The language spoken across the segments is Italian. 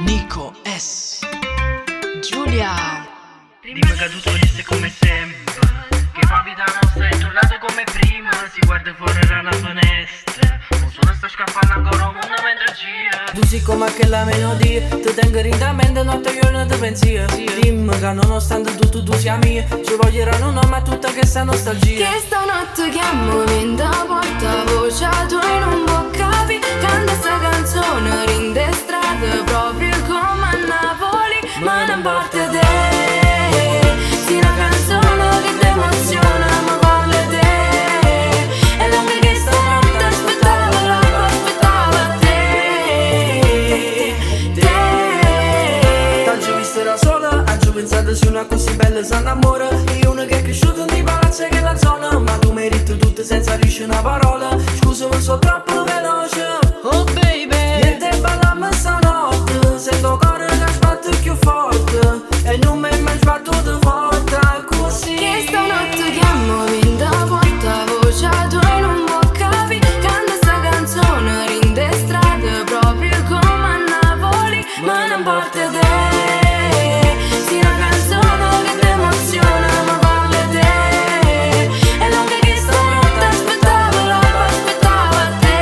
Nico S. Giulia. Dimmi che tutto è come sembra, che papita nostra è tornata come prima. Si guarda fuori dalla finestra, non solo sta scappando ancora un mondo mentre gira. Musica come che la melodia ti tengo rindamente notte e giorno di pensiero. Dimmi che nonostante tutto tu sia mia, ci voglieranno un nome a tutta questa nostalgia. Che stanotte chiamo in da porta voce tu non può capire. Canta sta canzone rinde strada proprio come a Napoli. Ma non porta te, sì una canzone che ti emoziona, ma parla te. E l'anche che stanotte aspettava te. T'oggi vista da sola, oggi pensato su una così bella si innamora. Io uno che è cresciuto nei palazzi che la zona, ma tu meriti tutto senza riuscire una parola. Scusami, sono troppo veloce. Oh baby. Niente ballamma stanotte, sento cuore che sbatte più forte e non mi è mai sbattuto forte così. Che stanotte chiamo in da porta voce tu non può capire. Canta sta canzone rinde strada proprio come a Napoli. Ma non porta te, sì una canzone che ti emoziona, ma parla te. E l'anche che stanotte aspettava te.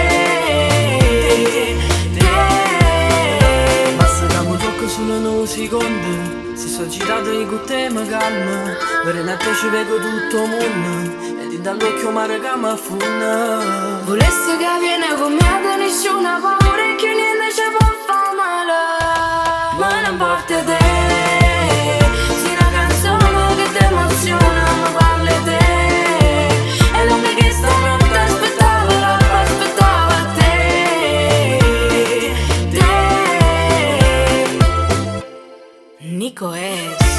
Basta che mi tocca solo un secondo, si sono girati con te mi calma. Veramente ci vedo tutto il mondo e ti dall'occhio mare che mi affonda. Volesse che viene con me da nessuna paura e che niente ci può fare male. Ma non porta te, sì una canzone che ti emoziona, ma parla te. E l'uomo che stanotte aspettava te. Nico S.